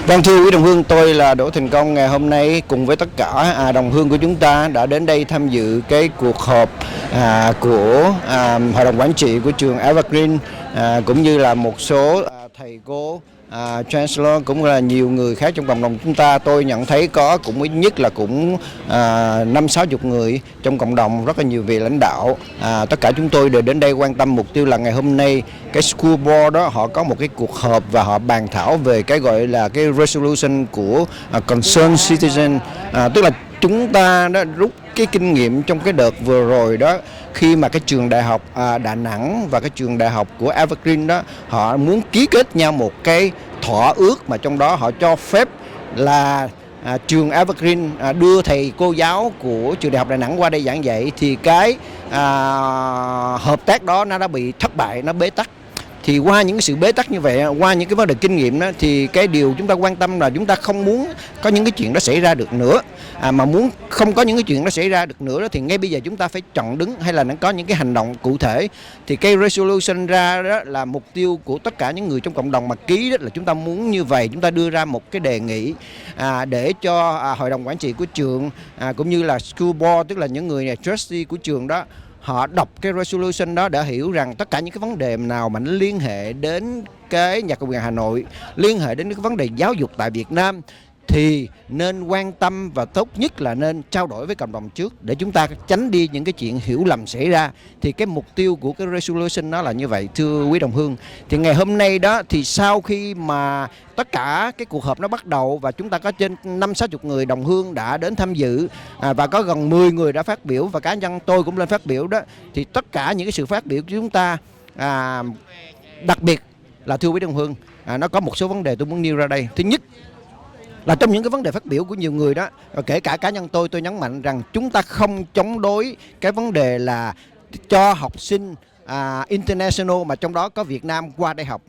Vâng, thưa quý đồng hương, tôi là Đỗ Thành Công. Ngày hôm nay cùng với tất cả đồng hương của chúng ta đã đến đây tham dự cái cuộc họp của hội đồng quản trị của trường Evergreen, cũng như là một số thầy cô, Chancellor, cũng là nhiều người khác trong cộng đồng chúng ta. Tôi nhận thấy có cũng ít nhất là cũng 50-60 người trong cộng đồng, rất là nhiều vị lãnh đạo. Tất cả chúng tôi đều đến đây quan tâm mục tiêu là ngày hôm nay cái school board đó họ có một cái cuộc họp và họ bàn thảo về cái gọi là cái resolution của concerned citizen, tức là chúng ta đã rút cái kinh nghiệm trong cái đợt vừa rồi đó, khi mà cái trường đại học Đà Nẵng và cái trường đại học của Evergreen đó họ muốn ký kết nhau một cái thỏa ước mà trong đó họ cho phép là trường Evergreen đưa thầy cô giáo của trường đại học Đà Nẵng qua đây giảng dạy, thì cái hợp tác đó nó đã bị thất bại, nó bế tắc. Thì qua những cái sự bế tắc như vậy, qua những cái vấn đề kinh nghiệm đó, thì cái điều chúng ta quan tâm là chúng ta không muốn có những cái chuyện đó xảy ra được nữa. Mà muốn không có những cái chuyện đó xảy ra được nữa đó, thì ngay bây giờ chúng ta phải chọn đứng hay là nó có những cái hành động cụ thể. Thì cái resolution ra đó là mục tiêu của tất cả những người trong cộng đồng mà ký đó, là chúng ta muốn như vậy. Chúng ta đưa ra một cái đề nghị để cho hội đồng quản trị của trường cũng như là school board, tức là những người này trustee của trường đó, họ đọc cái resolution đó để hiểu rằng tất cả những cái vấn đề nào mà nó liên hệ đến cái nhà cầm quyền Hà Nội, liên hệ đến cái vấn đề giáo dục tại Việt Nam, thì nên quan tâm và tốt nhất là nên trao đổi với cộng đồng trước để chúng ta tránh đi những cái chuyện hiểu lầm xảy ra. Thì cái mục tiêu của cái resolution nó là như vậy, thưa quý đồng hương. Thì ngày hôm nay đó, thì sau khi mà tất cả cái cuộc họp nó bắt đầu và chúng ta có trên 50-60 người đồng hương đã đến tham dự, và có gần 10 người đã phát biểu và cá nhân tôi cũng lên phát biểu đó, thì tất cả những cái sự phát biểu của chúng ta, đặc biệt là thưa quý đồng hương, nó có một số vấn đề tôi muốn nêu ra đây. Thứ nhất là trong những cái vấn đề phát biểu của nhiều người đó, kể cả cá nhân tôi nhấn mạnh rằng chúng ta không chống đối cái vấn đề là cho học sinh international mà trong đó có Việt Nam qua đây học.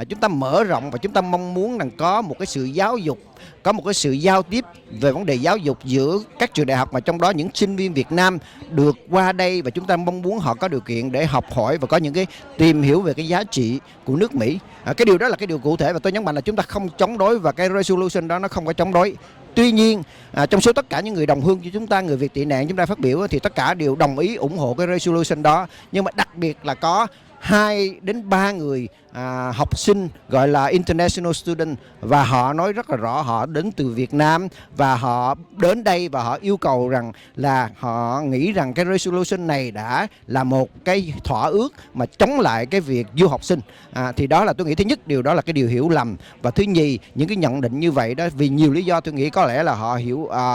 Chúng ta mở rộng và chúng ta mong muốn rằng có một cái sự giáo dục, có một cái sự giao tiếp về vấn đề giáo dục giữa các trường đại học mà trong đó những sinh viên Việt Nam được qua đây, và chúng ta mong muốn họ có điều kiện để học hỏi và có những cái tìm hiểu về cái giá trị của nước Mỹ. Cái điều đó là cái điều cụ thể và tôi nhấn mạnh là chúng ta không chống đối và cái resolution đó nó không có chống đối. Tuy nhiên, trong số tất cả những người đồng hương của chúng ta, người Việt tị nạn chúng ta phát biểu thì tất cả đều đồng ý ủng hộ cái resolution đó. Nhưng mà đặc biệt là có 2 đến 3 người học sinh gọi là international student, và họ nói rất là rõ họ đến từ Việt Nam và họ đến đây và họ yêu cầu rằng là họ nghĩ rằng cái resolution này đã là một cái thỏa ước mà chống lại cái việc du học sinh. Thì đó là tôi nghĩ thứ nhất, điều đó là cái điều hiểu lầm. Và thứ nhì, những cái nhận định như vậy đó vì nhiều lý do, tôi nghĩ có lẽ là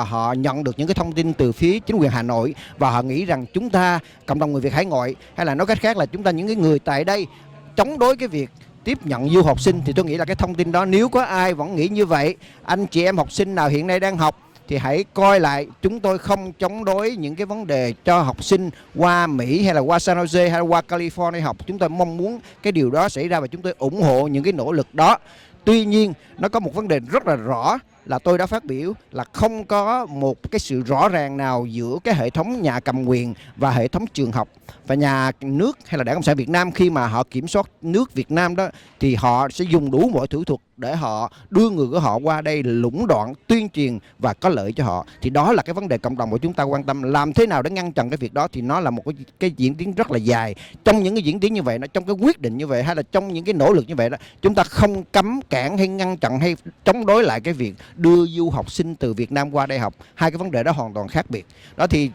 họ nhận được những cái thông tin từ phía chính quyền Hà Nội và họ nghĩ rằng chúng ta cộng đồng người Việt hải ngoại, hay là nói cách khác là chúng ta những cái người tại đây chống đối cái việc tiếp nhận du học sinh. Thì tôi nghĩ là cái thông tin đó, nếu có ai vẫn nghĩ như vậy, anh chị em học sinh nào hiện nay đang học thì hãy coi lại. Chúng tôi không chống đối những cái vấn đề cho học sinh qua Mỹ hay là qua San Jose hay là qua California học. Chúng tôi mong muốn cái điều đó xảy ra và chúng tôi ủng hộ những cái nỗ lực đó. Tuy nhiên, nó có một vấn đề rất là rõ là tôi đã phát biểu là không có một cái sự rõ ràng nào giữa cái hệ thống nhà cầm quyền và hệ thống trường học. Và nhà nước hay là Đảng Cộng sản Việt Nam khi mà họ kiểm soát nước Việt Nam đó, thì họ sẽ dùng đủ mọi thủ thuật để họ đưa người của họ qua đây lũng đoạn, tuyên truyền và có lợi cho họ. Thì đó là cái vấn đề cộng đồng của chúng ta quan tâm. Làm thế nào để ngăn chặn cái việc đó thì nó là một cái diễn tiến rất là dài. Trong những cái diễn tiến như vậy, trong cái quyết định như vậy, hay là trong những cái nỗ lực như vậy đó, chúng ta không cấm cản hay ngăn chặn hay chống đối lại cái việc đưa du học sinh từ Việt Nam qua đây học. Hai cái vấn đề đó hoàn toàn khác biệt. Đó thì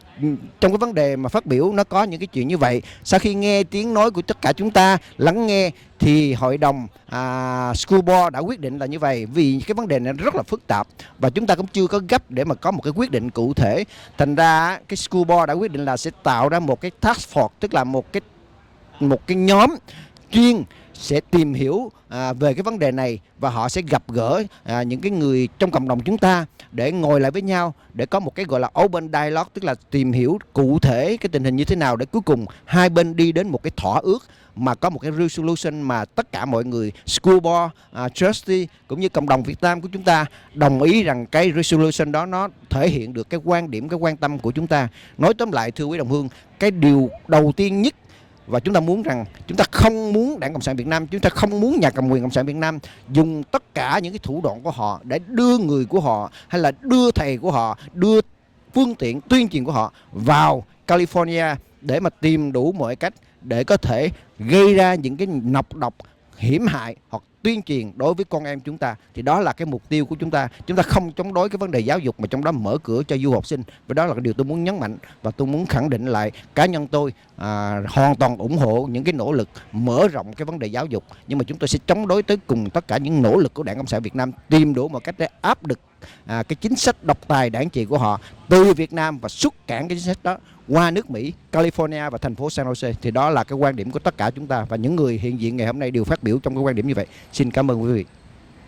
trong cái vấn đề mà phát biểu nó có những cái chuyện như vậy. Sau khi nghe tiếng nói của tất cả chúng ta, lắng nghe, thì hội đồng school board đã quyết định là như vậy. Vì cái vấn đề này rất là phức tạp và chúng ta cũng chưa có gấp để mà có một cái quyết định cụ thể. Thành ra cái school board đã quyết định là sẽ tạo ra một cái task force, tức là một cái nhóm chuyên sẽ tìm hiểu về cái vấn đề này, và họ sẽ gặp gỡ những cái người trong cộng đồng chúng ta để ngồi lại với nhau để có một cái gọi là open dialogue, tức là tìm hiểu cụ thể cái tình hình như thế nào để cuối cùng hai bên đi đến một cái thỏa ước mà có một cái resolution mà tất cả mọi người, school board, trustee cũng như cộng đồng Việt Nam của chúng ta đồng ý rằng cái resolution đó nó thể hiện được cái quan điểm, cái quan tâm của chúng ta. Nói tóm lại thưa quý đồng hương, cái điều đầu tiên nhất và chúng ta muốn rằng chúng ta không muốn Đảng Cộng sản Việt Nam, chúng ta không muốn nhà cầm quyền Cộng sản Việt Nam dùng tất cả những cái thủ đoạn của họ để đưa người của họ hay là đưa thầy của họ, đưa phương tiện tuyên truyền của họ vào California để mà tìm đủ mọi cách để có thể gây ra những cái nọc độc hiểm hại hoặc tuyên truyền đối với con em chúng ta. Thì đó là cái mục tiêu của chúng ta. Chúng ta không chống đối cái vấn đề giáo dục mà trong đó mở cửa cho du học sinh. Và đó là cái điều tôi muốn nhấn mạnh, và tôi muốn khẳng định lại cá nhân tôi hoàn toàn ủng hộ những cái nỗ lực mở rộng cái vấn đề giáo dục, nhưng mà chúng tôi sẽ chống đối tới cùng tất cả những nỗ lực của Đảng Cộng sản Việt Nam tìm đủ một cách để áp lực cái chính sách độc tài đảng trị của họ từ Việt Nam và xuất cản cái chính sách đó qua nước Mỹ, California và thành phố San Jose. Thì đó là cái quan điểm của tất cả chúng ta, và những người hiện diện ngày hôm nay đều phát biểu trong cái quan điểm như vậy. Xin cảm ơn quý vị.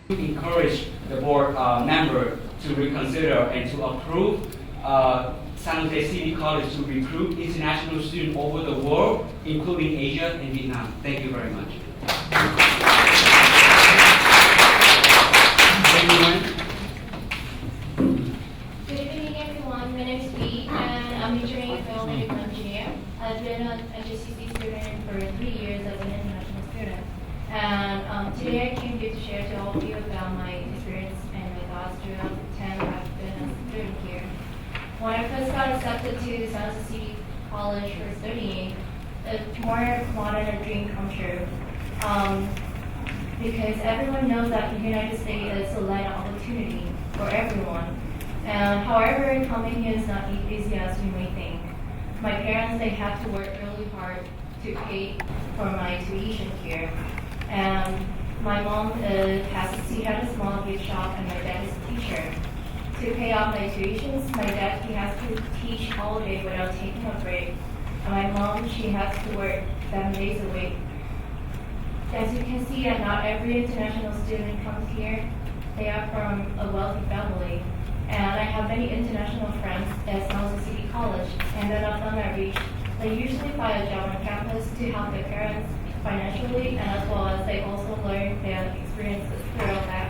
Encourage the board member to reconsider and to approve San Jose City College to recruit international students over the world, including Asia and Vietnam. Thank you very much. Good evening, everyone. My name is Lee, and I'm majoring in film and engineer. I've been an HSCC student for 3 years as an international student. And today I came here to share to all of you about my experience and my thoughts throughout the time I've been a student here. When I first got accepted to San Jose City College for studying, it's more wanted a dream come true. Because everyone knows that the United States is a land of opportunity for everyone. And however, coming here is not easy as you may think. My parents, they have to work really hard to pay for my tuition here. And my mom she had a small gift shop, and my dad is a teacher. To pay off my tuitions, my dad, he has to teach all day without taking a break. And my mom, she has to work 7 days a week. As you can see, that not every international student comes here. They are from a wealthy family. And I have many international friends at San Jose City College, and then upon their reach, they usually find a job on campus to help their parents financially, and as well as they also learn their experiences throughout that.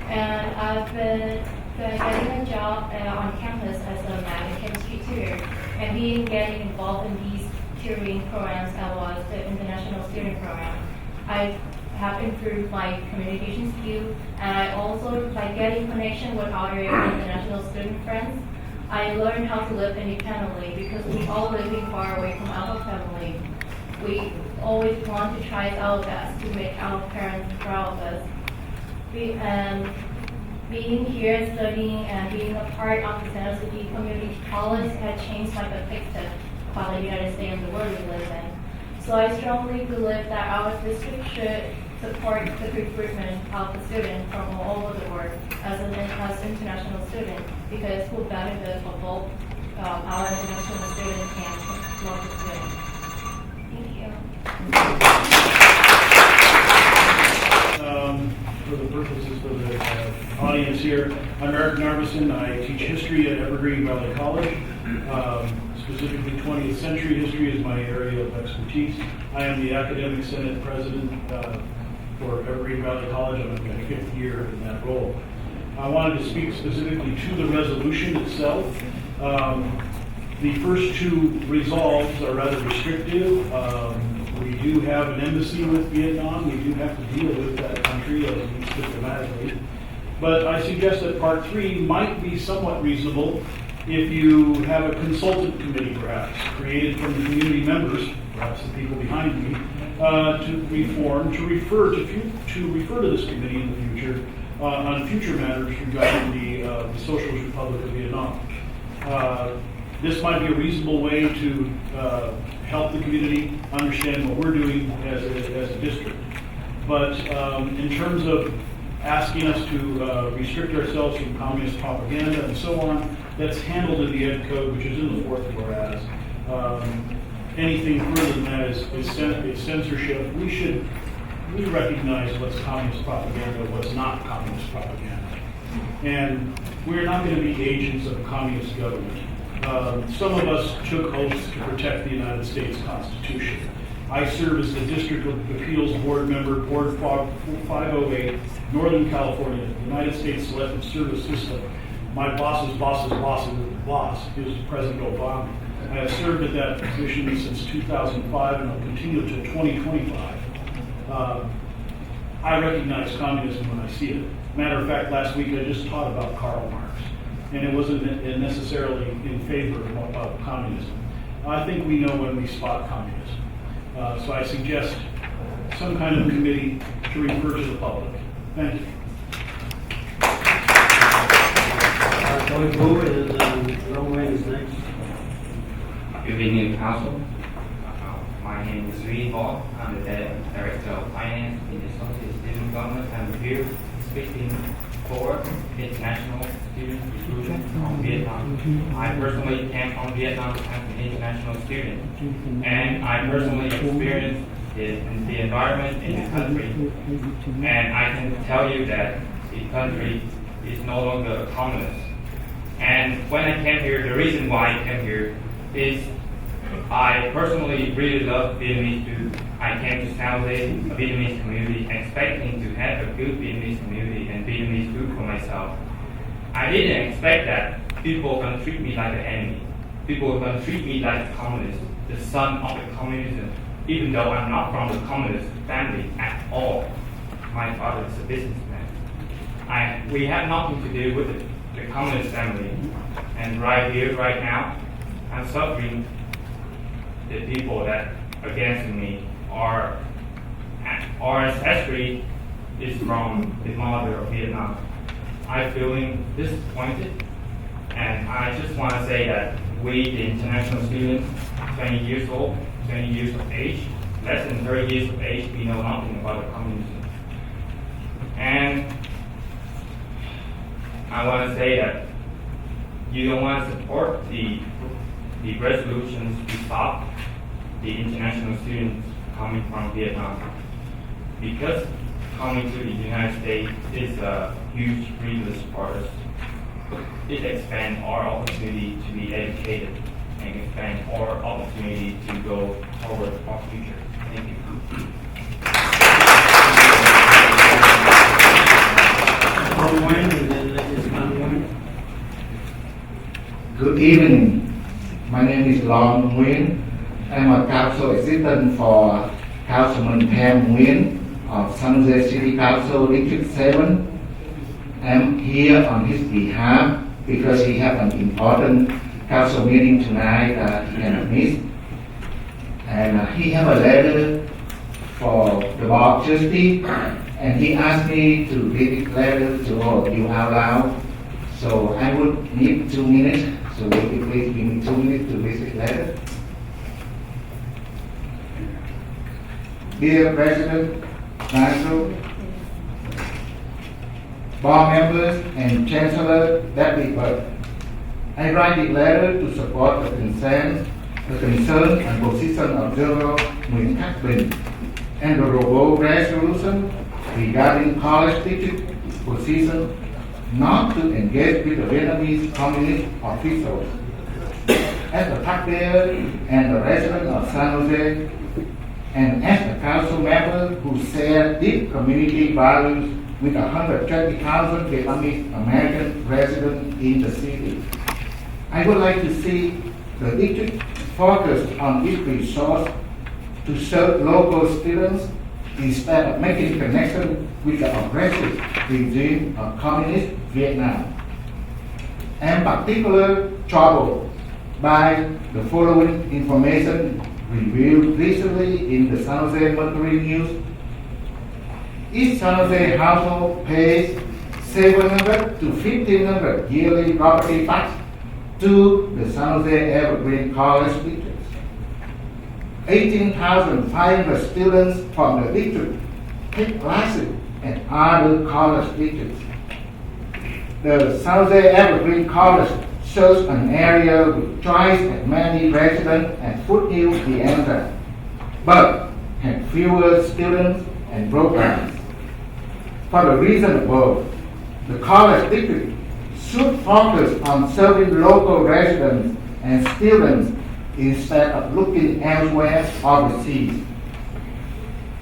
And I've been getting a job on campus as a math and chemistry tutor, and getting involved in these tutoring programs as well as the international student program. I have improved my communication skills, and I also, by getting connection with other international student friends, I learned how to live independently because we all living far away from our family. We always want to try our best to make our parents proud of us. Being here, studying, and being a part of the San Jose Community College has changed my perspective about the United States and the world we live in. So I strongly believe that our district should support the recruitment of the students from all over the world as international students, because it will benefit for both our international students and local students. Thank you. For the purposes of the audience here, I'm Eric Narvison. I teach history at Evergreen Valley College. Specifically 20th century history is my area of expertise. I am the academic senate president for Evergreen Valley College. I'm in my 5th year in that role. I wanted to speak specifically to the resolution itself. The first 2 resolves are rather restrictive. We do have an embassy with Vietnam. We do have to deal with that country at least diplomatically. But I suggest that part 3 might be somewhat reasonable if you have a consultant committee, perhaps, created from the community members, perhaps the people behind me, to reform, to refer to this committee in the future on future matters regarding the Socialist Republic of Vietnam. This might be a reasonable way to help the community understand what we're doing as a district. But in terms of asking us to restrict ourselves from communist propaganda and so on, that's handled in the Ed Code, which is in the 4th whereas. anything further than that is censorship. We recognize what's communist propaganda, what's not communist propaganda. And we're not going to be agents of a communist government. Some of us took oaths to protect the United States Constitution. I serve as the District Appeals Board member, Board 508, Northern California, United States Selective Service System. My boss's boss's boss's boss is President Obama. I have served at that position since 2005 and will continue to 2025. I recognize communism when I see it. Matter of fact, last week I just taught about Karl Marx, and it wasn't necessarily in favor of communism. I think we know when we spot communism. So I suggest some kind of committee to refer to the public. Thank you. Going forward, Long Wayne is next. Good evening, Council. My name is Lee Hall. I'm the Director of Finance in the Socialist Student Government. I'm here speaking for international student recruitment from Vietnam. I personally came from Vietnam as an international student, and I personally experienced the environment in the country. And I can tell you that the country is no longer communist. And when I came here, the reason why I came here is I personally really love Vietnamese food. I came to San Jose, a Vietnamese community, expecting to have a good Vietnamese community and Vietnamese food for myself. I didn't expect that people are going to treat me like an enemy. People are going to treat me like a communist, the son of the communism, even though I'm not from the communist family at all. My father is a businessman. We have nothing to do with the communist family. And right here, right now, I'm suffering. The people that against me are our ancestry is from the mother of Vietnam. I'm feeling disappointed, and I just want to say that we, the international students, 20 years old, 20 years of age, less than 30 years of age, we know nothing about the communism. And I want to say that you don't want to support the resolutions to stop the international students coming from Vietnam, because coming to the United States is a huge privilege for us. It expands our opportunity to be educated and expands our opportunity to go forward our future. Thank you. Long Wayne, and then next is Long Wayne. Good evening. My name is Long Nguyen. I'm a council assistant for Councilman Pam Nguyen of San Jose City Council District 7. I'm here on his behalf because he has an important council meeting tonight that he cannot miss. And he has a letter for the board trustee, and he asked me to read this letter to all of you out loud. So I would need 2 minutes. So would you please give me 2 minutes to read this letter? Dear President, Council, board members, and Chancellor David Burke, I write this letter to support the concern and position of General Nguyễn Khắc Bình and the robust resolution regarding college district position not to engage with the Vietnamese communist officials. As a taxpayer and a resident of San Jose, and as a council member who share deep community values with 120,000 Vietnamese American residents in the city, I would like to see the district focus on its resource to serve local students instead of making connection with the aggressive regime of communist Vietnam. I am particularly troubled by the following information revealed recently in the San Jose Mercury News. Each San Jose household pays $700 to $1,500 yearly property tax to the San Jose Evergreen College districts. 18,500 students from the district take classes at other college districts. The San Jose Evergreen College such an area with twice as many residents as Foothill VN, but had fewer students and programs. For the reason above, the college district should focus on serving local residents and students instead of looking elsewhere overseas.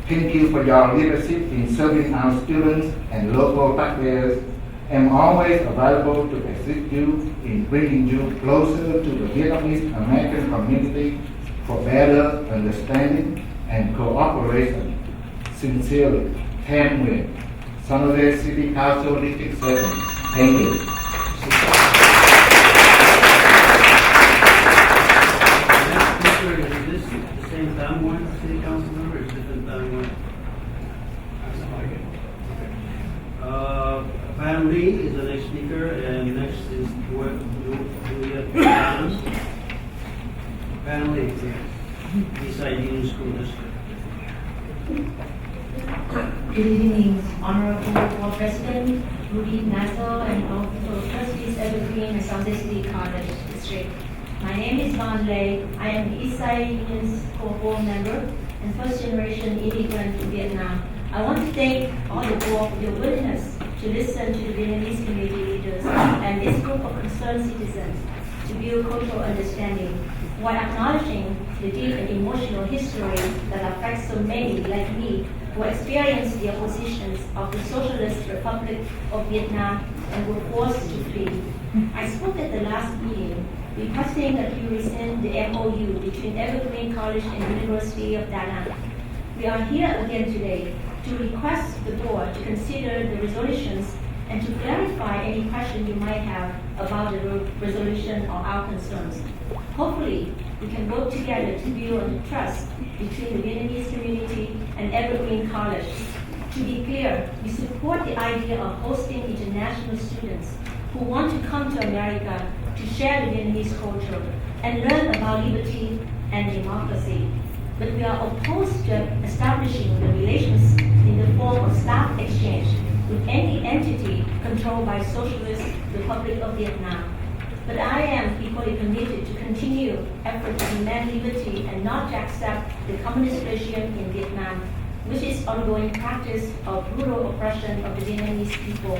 Thank you for your leadership in serving our students and local taxpayers. I'm always available to assist you in bringing you closer to the Vietnamese American community for better understanding and cooperation. Sincerely, Tham Nguyen, San Jose City Council District 7. Thank you. Is this the same Tham Nguyen city council member, or is it different Tham Nguyen? Pam Lee is the next speaker, and next is Julia Adams. Pam Lee, Eastside Union School District. Good evening, Honorable Board President, Rudy Nassau, and also Trustees Evergreen and San Jose City College District. My name is Van Lay. I am the Eastside Union School Board member and first-generation immigrant to Vietnam. I want to thank all the board for your willingness to listen to the Vietnamese community leaders and this group of concerned citizens to build cultural understanding, while acknowledging the deep and emotional history that affects so many like me who experienced the oppositions of the Socialist Republic of Vietnam and were forced to flee. I spoke at the last meeting requesting that you rescind the MOU between Evergreen College and University of Da Nang. We are here again today to request the board to consider the resolutions and to clarify any question you might have about the resolution or our concerns. Hopefully, we can work together to build on the trust between the Vietnamese community and Evergreen College. To be clear, we support the idea of hosting international students who want to come to America to share the Vietnamese culture and learn about liberty and democracy. But we are opposed to establishing the relations in the form of staff exchange with any entity controlled by Socialist Republic of Vietnam. But I am equally committed to continue efforts to demand liberty and not to accept the communist regime in Vietnam, which is ongoing practice of brutal oppression of the Vietnamese people.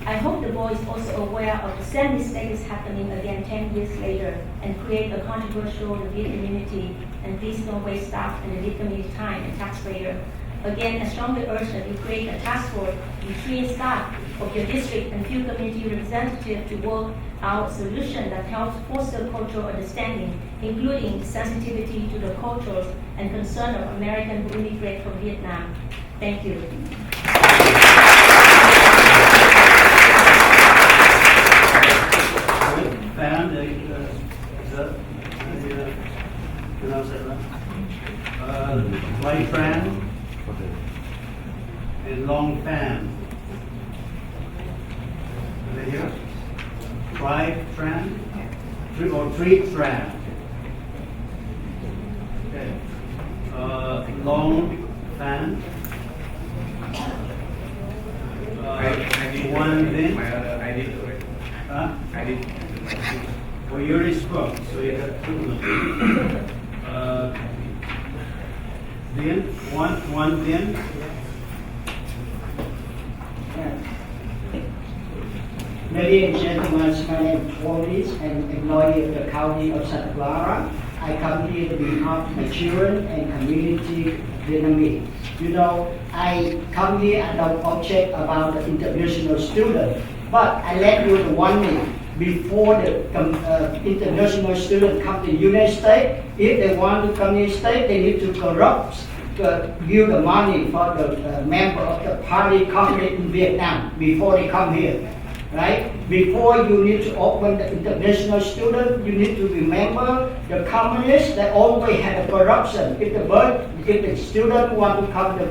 I hope the board is also aware of the same mistakes happening again 10 years later and create a controversial Viet community, and please don't waste staff and the Viet community time and taxpayer. Again, I strongly urge that you create a task force between staff of your district and few community representatives to work out a solution that helps foster cultural understanding, including sensitivity to the cultures and concern of Americans who immigrate from Vietnam. Thank you. Fan, pronounce that right? Light Fan and Long Fan. Are they here? Tri-Tran? Tri-Tran. Okay. Long Fan. One Vin. I did. Well, you already spoke, so you got 2 minutes. Vin, one Vin. Ladies and gentlemen, my name is Tony, and employee of the County of Santa Clara. I come here on behalf of the children and community Vietnamese. You know, I come here and don't object about the international student, but I let you the warning before the international student come to the United States. If they want to come to the United States, they need to give the money for the member of the party communist in Vietnam before they come here. Right? Before you need to open the international student, you need to remember the communists that always had a corruption. If the student want to come to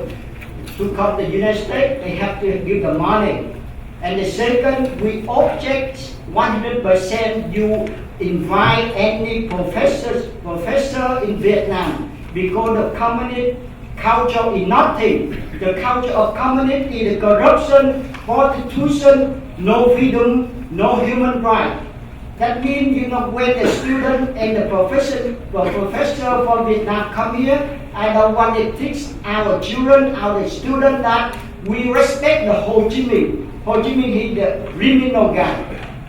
the United States, they have to give the money. And the second, we object 100% you invite any professor in Vietnam, because the communist culture is nothing. The culture of communism is the corruption, prostitution, no freedom, no human right. That means, when the student and the professor from Vietnam come here, I don't want to teach our children, our students that we respect the Ho Chi Minh. Ho Chi Minh is the criminal guy.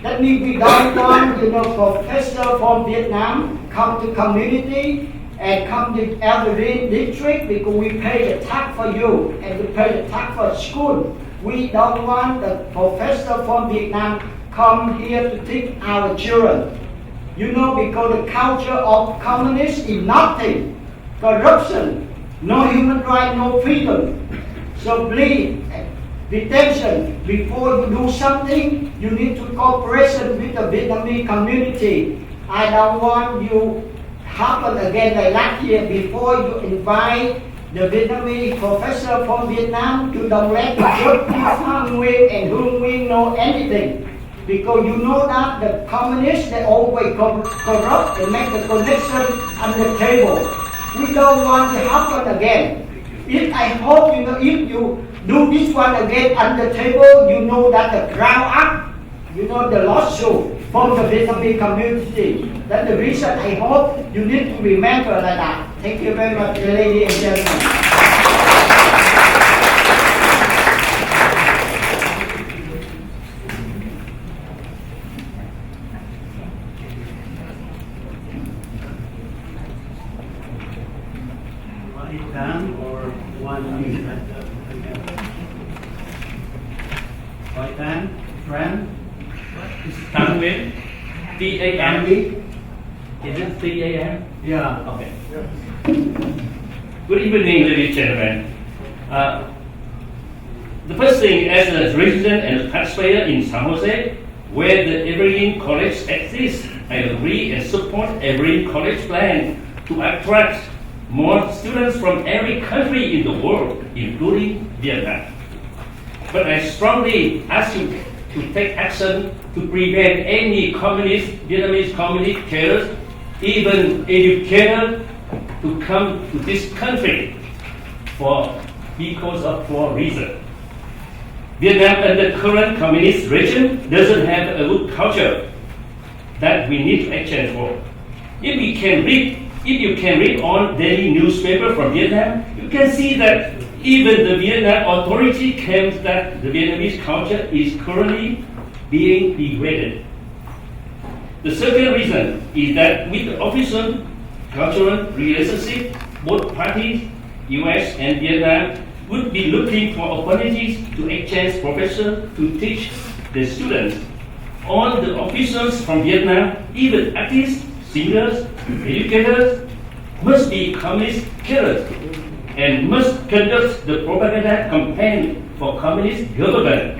That means we don't want, professor from Vietnam come to community and come to our district because we pay the tax for you and we pay the tax for school. We don't want the professor from Vietnam come here to teach our children. Because the culture of communists is nothing. Corruption, no human right, no freedom. So please, attention, before you do something, you need to cooperation with the Vietnamese community. I don't want you happen again like last year before you invite the Vietnamese professor from Vietnam to don't let the good Hung Nguyen and Hung Nguyen know anything. Because you know that the communists, they always corrupt and make the connection on the table. We don't want to happen again. I hope, if you do this one again on the table, you know that the ground up, the lawsuit from the Vietnamese community. That's the reason I hope you need to remember like that. Thank you very much, ladies and gentlemen. Tan or 1 minute? Right Tan, friend? Tan Nguyen, T-A-N. Is it T-A-N? Yeah. Okay. Good evening, ladies and gentlemen. The first thing, as a resident and a taxpayer in San Jose, where the Evergreen College exists, I agree and support Evergreen College plan to attract more students from every country in the world, including Vietnam. But I strongly ask you to take action to prevent any Vietnamese communicators, even educators, to come to this country because of 4 reasons. Vietnam under current communist regime doesn't have a good culture that we need to exchange for. If you can read on daily newspaper from Vietnam, you can see that even the Vietnam authority claims that the Vietnamese culture is currently being degraded. The second reason is that with the official cultural relationship, both parties, US and Vietnam, would be looking for opportunities to exchange professors to teach the students. All the officials from Vietnam, even artists, singers, educators, must be communist killers and must conduct the propaganda campaign for communist government,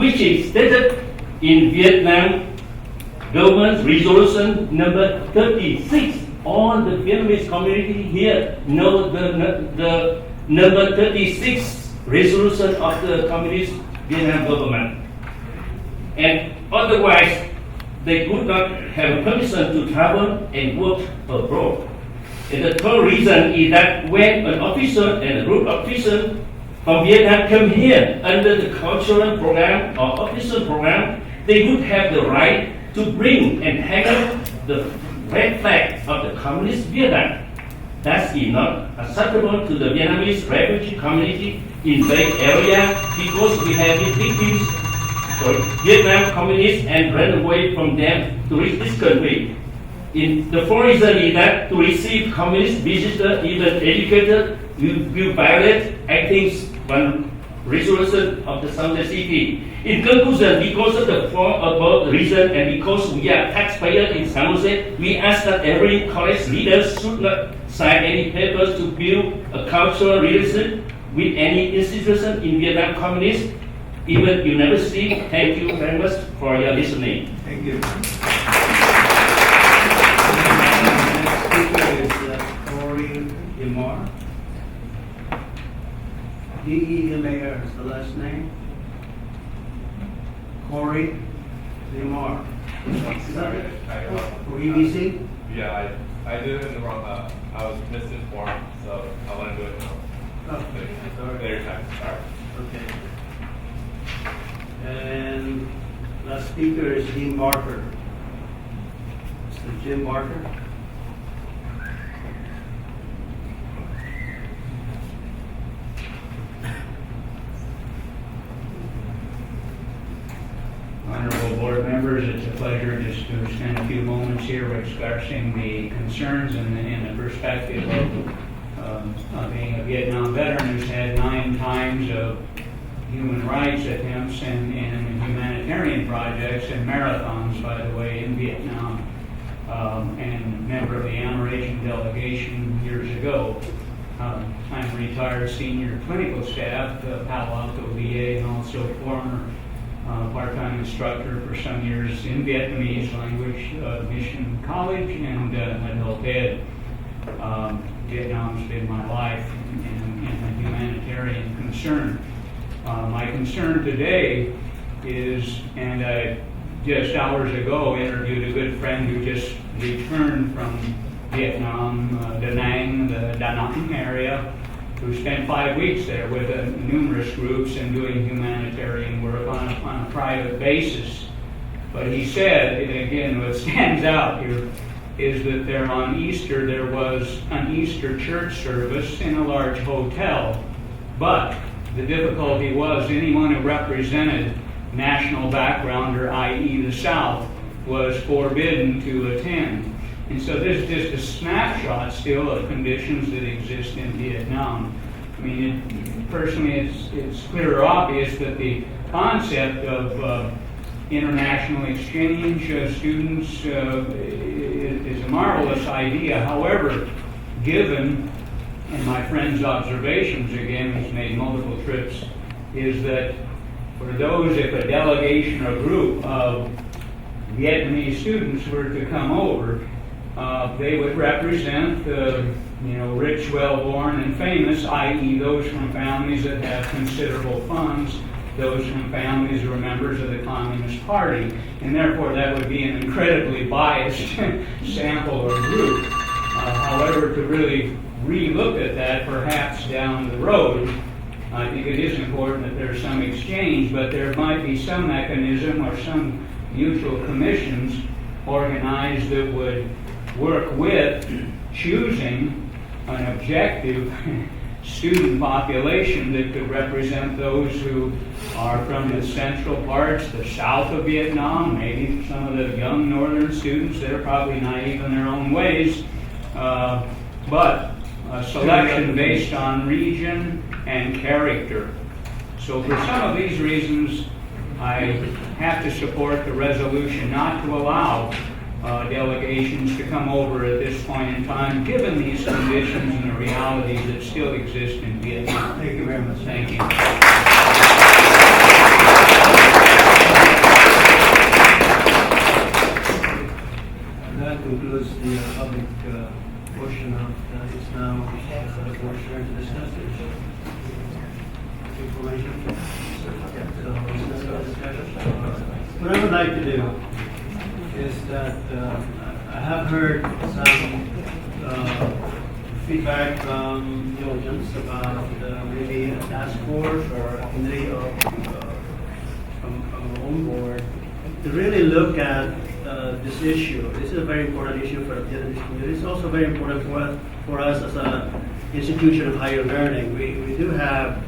which is stated in Vietnam government resolution number 36. All the Vietnamese community here know the number 36 resolution of the communist Vietnam government. And otherwise, they could not have permission to travel and work abroad. And the third reason is that when an officer and a group officer from Vietnam come here under the cultural program or official program, they would have the right to bring and hang up the red flag of the communist Vietnam. That is not acceptable to the Vietnamese refugee community in Bay Area because we have been victims of Vietnam communists and ran away from them to reach this country. In the fourth reason is that to receive communist visitors, even educated, will violate, I think, one resolution of the San Jose City. In conclusion, because of the four above reason and because we are taxpayers in San Jose, we ask that every college leader should not sign any papers to build a cultural relationship with any institution in Vietnam Communist, even university. Thank you very much for your listening. Thank you. Next speaker is Corey Demar. D-E-M-A-R is the last name. Corey Demar. Sorry, For EBC? yeah, I did it in the wrong, I was misinformed, so I want to do it now. Oh, sorry. Later time, sorry. Okay. And Last speaker is Dean Barker. Mr. Jim Barker. Honorable board members, it's a pleasure just to spend a few moments here expressing the concerns and the perspective of being a Vietnam veteran who's had 9 times of human rights attempts and humanitarian projects and marathons, by the way, in Vietnam, and member of the Amerasian delegation years ago. I'm a retired senior clinical staff, Palo Alto VA, and also former part-time instructor for some years in Vietnamese language, Mission College, and adult ed. Vietnam's been my life in a humanitarian concern. My concern today is, and I just hours ago interviewed a good friend who just returned from Vietnam, Da Nang, the Da Nang area, who spent 5 weeks there with numerous groups and doing humanitarian work on a private basis. But he said, and again, what stands out here is that there on Easter, there was an Easter church service in a large hotel. But the difficulty was anyone who represented national background, or i.e. the South, was forbidden to attend. And so this is just a snapshot still of conditions that exist in Vietnam. I mean, personally, it's clear or obvious that the concept of international exchange students is a marvelous idea. However, given, and my friend's observations, again, he's made multiple trips, is that for those, if a delegation or group of Vietnamese students were to come over, they would represent rich, well-born, and famous, i.e. those from families that have considerable funds, those from families who are members of the Communist Party, and therefore that would be an incredibly biased sample or group. However, to really re-look at that perhaps down the road, I think it is important that there's some exchange, but there might be some mechanism or some mutual commissions organized that would work with choosing an objective student population that could represent those who are from the central parts, the south of Vietnam, maybe some of the young northern students that are probably naive in their own ways, but a selection based on region and character. So for some of these reasons, I have to support the resolution not to allow delegations to come over at this point in time, given these conditions and the realities that still exist in Vietnam. Thank you very much. Thank you. That concludes the public portion of it's now the board sharing to discuss this information. What I would like to do is that I have heard some feedback from the audience about maybe a task force or a committee from our own board to really look at this issue. This is a very important issue for the Vietnamese community. It's also very important for us as an institution of higher learning. We do have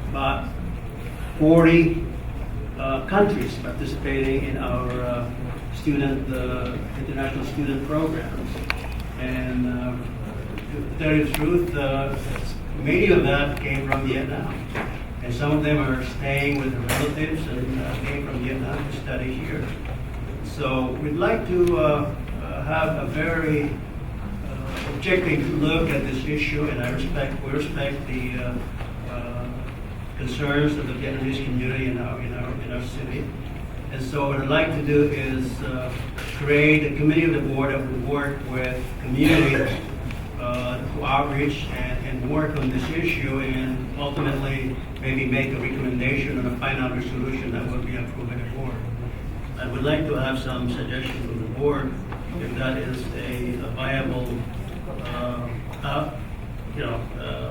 about 40 countries participating in our international student programs. And to tell you the truth, many of them came from Vietnam. And some of them are staying with their relatives and came from Vietnam to study here. So we'd like to have a very objective look at this issue, and we respect the concerns of the Vietnamese community in our city. And so what I'd like to do is create a committee of the board that would work with community to outreach and work on this issue, and ultimately maybe make a recommendation on a final resolution that will be approved by the board. I would like to have some suggestions from the board if that is a viable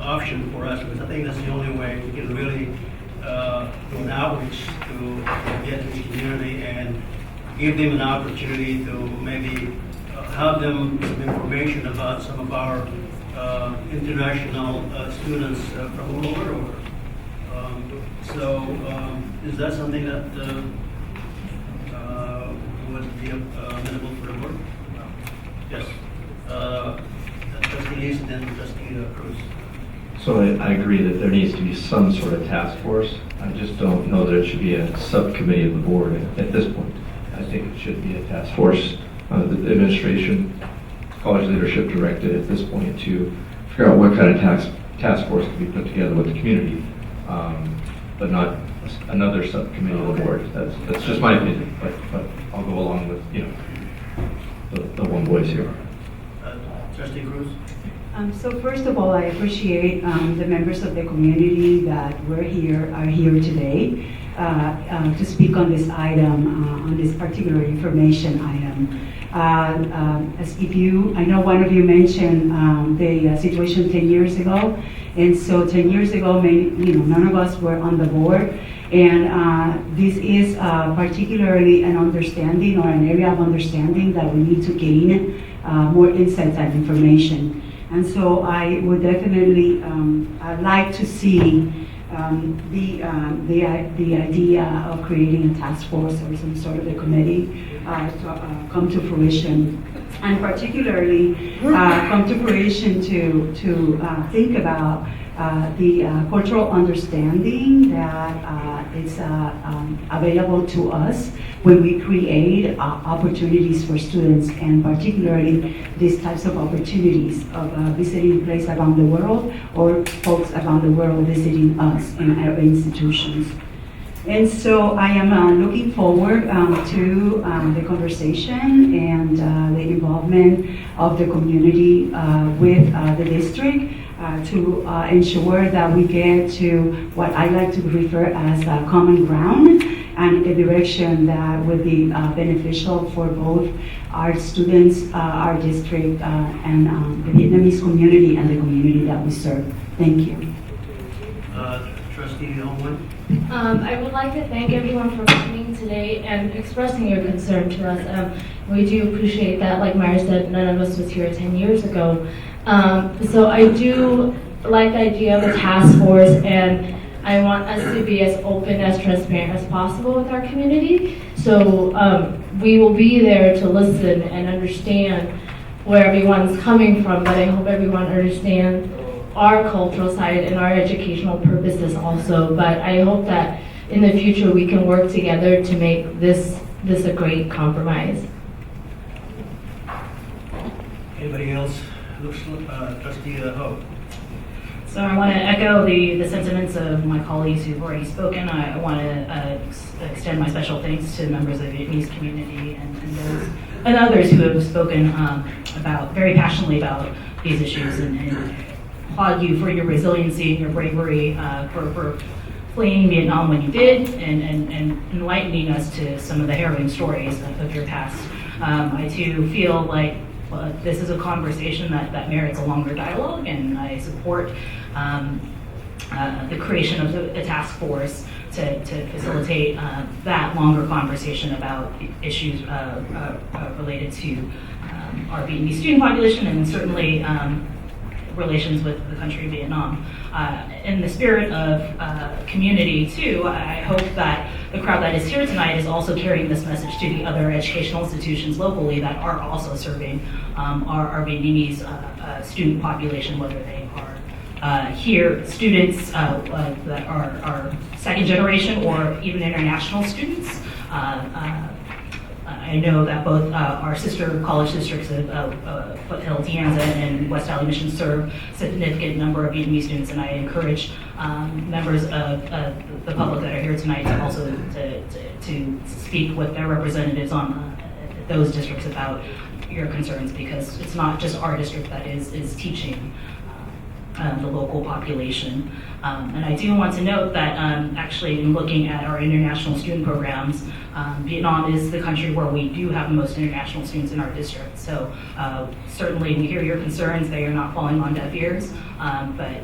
option for us, because I think that's the only way we can really do an outreach to the Vietnamese community and give them an opportunity to maybe have them some information about some of our international students from all over. Is that something that would be amenable for the board? Yes. Trustee East and Trustee Cruz. So I agree that there needs to be some sort of task force. I just don't know that it should be a subcommittee of the board at this point. I think it should be a task force. The administration, college leadership directed at this point to figure out what kind of task force can be put together with the community, but not another subcommittee of the board. That's just my opinion, but I'll go along with the one voice here. Trustee Cruz. So first of all, I appreciate the members of the community that are here today to speak on this item, on this particular information item. I know one of you mentioned the situation 10 years ago, and so 10 years ago, none of us were on the board, and this is particularly an understanding or an area of understanding that we need to gain more insights and information. And so I would definitely like to see the idea of creating a task force or some sort of a committee to come to fruition, and particularly come to fruition to think about the cultural understanding that is available to us when we create opportunities for students, and particularly these types of opportunities of visiting places around the world or folks around the world visiting us in our institutions. And so I am looking forward to the conversation and the involvement of the community with the district to ensure that we get to what I like to refer as common ground and a direction that will be beneficial for both our students, our district, and the Vietnamese community and the community that we serve. Thank you. Trustee Owen. I would like to thank everyone for coming today and expressing your concern to us. We do appreciate that. Like Myra said, none of us was here 10 years ago. So I do like the idea of a task force, and I want us to be as open, as transparent as possible with our community. So we will be there to listen and understand where everyone's coming from, but I hope everyone understands our cultural side and our educational purposes also. But I hope that in the future we can work together to make this a great compromise. Anybody else? Trustee Ho. So I want to echo the sentiments of my colleagues who've already spoken. I want to extend my special thanks to members of the Vietnamese community and others who have spoken very passionately about these issues, and applaud you for your resiliency and your bravery for fleeing Vietnam when you did, and enlightening us to some of the harrowing stories of your past. I too feel like this is a conversation that merits a longer dialogue, and I support the creation of a task force to facilitate that longer conversation about issues related to our Vietnamese student population, and certainly relations with the country of Vietnam. In the spirit of community too, I hope that the crowd that is here tonight is also carrying this message to the other educational institutions locally that are also serving our Vietnamese student population, whether they are here students that are second generation or even international students. I know that both our sister college districts of Foothill, Tianza, and West Valley Mission serve a significant number of Vietnamese students, and I encourage members of the public that are here tonight to also to speak with their representatives on those districts about your concerns, because it's not just our district that is teaching the local population. And I do want to note that actually in looking at our international student programs, Vietnam is the country where we do have the most international students in our district. So certainly we hear your concerns, they are not falling on deaf ears, but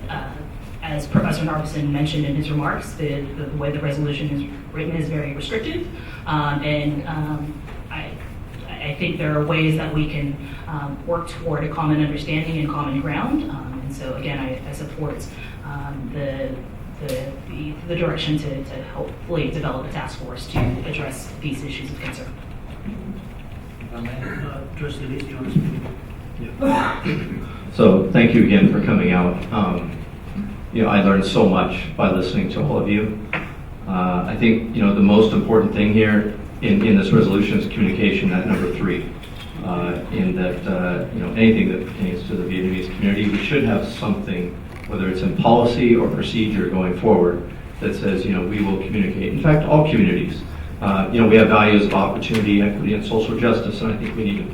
as Professor Narveson mentioned in his remarks, the way the resolution is written is very restrictive, I think there are ways that we can work toward a common understanding and common ground. And so again, I support the direction to hopefully develop a task force to address these issues of concern. Trustee Lee, do you want to speak? So thank you again for coming out. I learned so much by listening to all of you. I think the most important thing here in this resolution is communication at number 3. In that anything that pertains to the Vietnamese community, we should have something, whether it's in policy or procedure going forward, that says we will communicate. In fact, all communities. We have values of opportunity, equity, and social justice, and I think we need to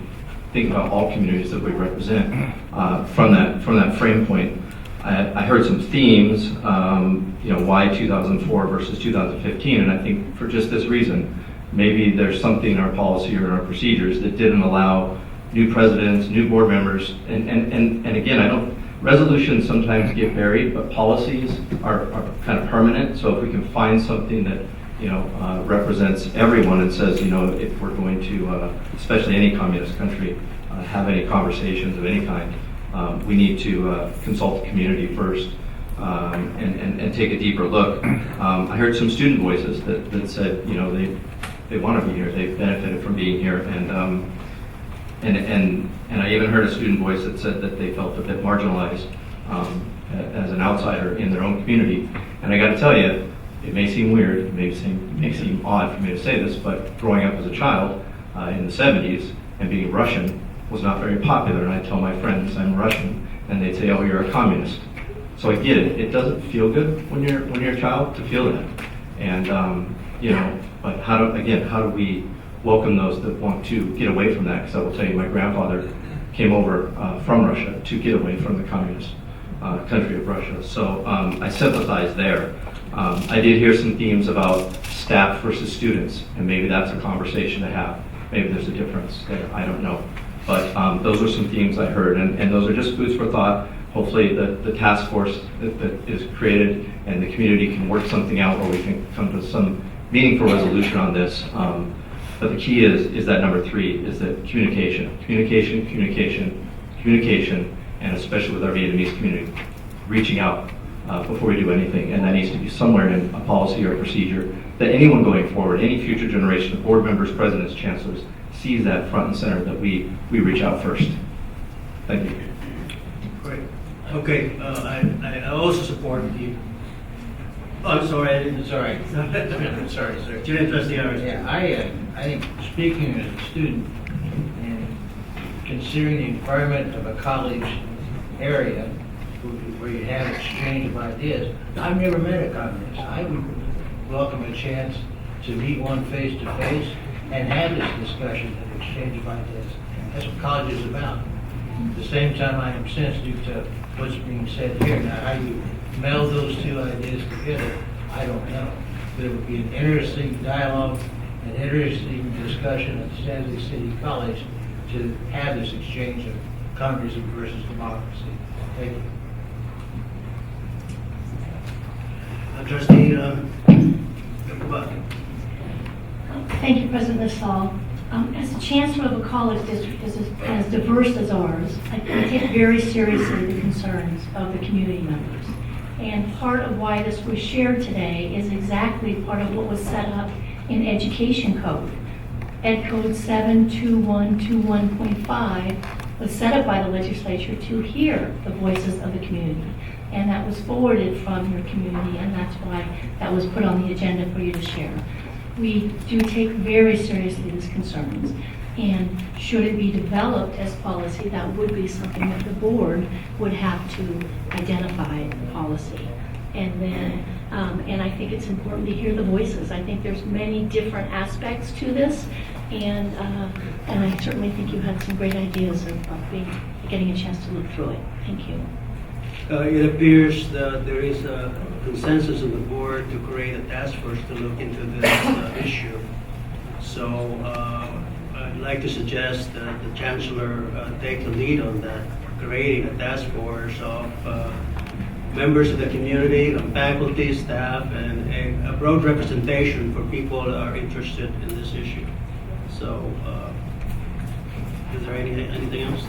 think about all communities that we represent from that frame point. I heard some themes, why 2004 versus 2015, and I think for just this reason, maybe there's something in our policy or in our procedures that didn't allow new presidents, new board members, and again, resolutions sometimes get buried, but policies are kind of permanent. So if we can find something that represents everyone and says, if we're going to, especially any communist country, have any conversations of any kind, we need to consult the community first and take a deeper look. I heard some student voices that said, they want to be here, they've benefited from being here, and I even heard a student voice that said that they felt a bit marginalized as an outsider in their own community. And I got to tell you, it may seem weird, it may seem odd for me to say this, but growing up as a child in the 70s and being Russian was not very popular. And I tell my friends I'm Russian, and they'd say, "Oh, you're a communist." So I get it. It doesn't feel good when you're a child to feel that. And but how do we welcome those that want to get away from that? Because I will tell you, my grandfather came over from Russia to get away from the communist country of Russia. So I sympathize there. I did hear some themes about staff versus students, and maybe that's a conversation to have. Maybe there's a difference there, I don't know. But those are some themes I heard, and those are just foods for thought. Hopefully the task force that is created and the community can work something out where we can come to some meaningful resolution on this. But the key is that number 3 is that communication, and especially with our Vietnamese community, reaching out before we do anything. And that needs to be somewhere in a policy or a procedure that anyone going forward, any future generation of board members, presidents, chancellors, sees that front and center, that we reach out first. Thank you. Great. Okay, I also support the. Oh, I'm sorry, I didn't. Sorry. I'm sorry, sir. Student trustee Iris. Yeah, I think speaking as a student and considering the environment of a college area where you have exchange of ideas, I've never met a communist. I would welcome a chance to meet one face to face and have this discussion and exchange of ideas. That's what college is about. At the same time, I am sensitive to what's being said here. Now, how you meld those two ideas together, I don't know. But it would be an interesting dialogue, an interesting discussion at San Jose City College to have this exchange of communism versus democracy. Thank you. Trustee Thank you, President Nassau. As the chancellor of a college district as diverse as ours, I take very seriously the concerns of the community members. And part of why this was shared today is exactly part of what was set up in Education Code. Ed Code 72121.5 was set up by the legislature to hear the voices of the community. And that was forwarded from your community, and that's why that was put on the agenda for you to share. We do take very seriously these concerns, and should it be developed as policy, that would be something that the board would have to identify the policy. And then, and I think it's important to hear the voices. I think there's many different aspects to this, and I certainly think you had some great ideas of getting a chance to look through it. Thank you. It appears that there is a consensus of the board to create a task force to look into this issue. So I'd like to suggest that the chancellor take the lead on that, creating a task force of members of the community, faculty, staff, and a broad representation for people that are interested in this issue. So, is there anything else?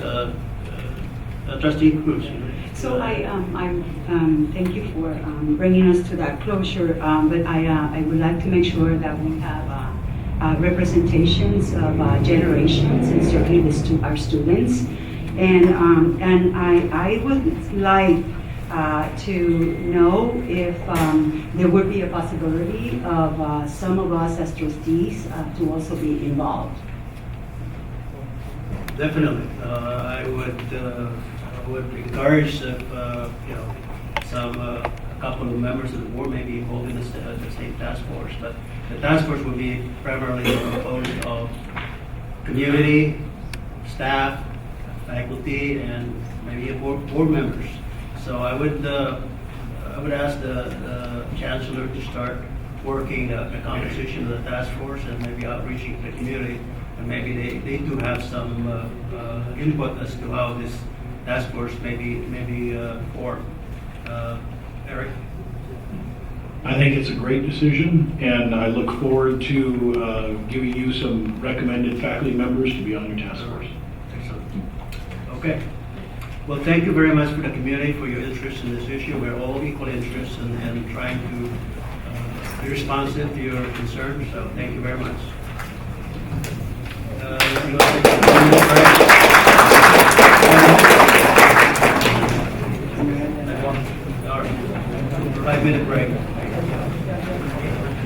Trustee Cruz. So thank you for bringing us to that closure, but I would like to make sure that we have representations of generations and certainly our students. And I would like to know if there would be a possibility of some of us as trustees to also be involved. Definitely. I would encourage if, a couple of members of the board may be involved in the state task force, but the task force will be primarily composed of community, staff, faculty, and maybe board members. So I would ask the chancellor to start working a composition of the task force and maybe outreaching to the community, and maybe they do have some input as to how this task force maybe formed. Eric? I think it's a great decision, and I look forward to giving you some recommended faculty members to be on your task force. Excellent. Okay. Well, thank you very much for the community for your interest in this issue. We're all equally interested in trying to be responsive to your concerns, so thank you very much. You want to take a 5-minute break? All right. 5-minute break.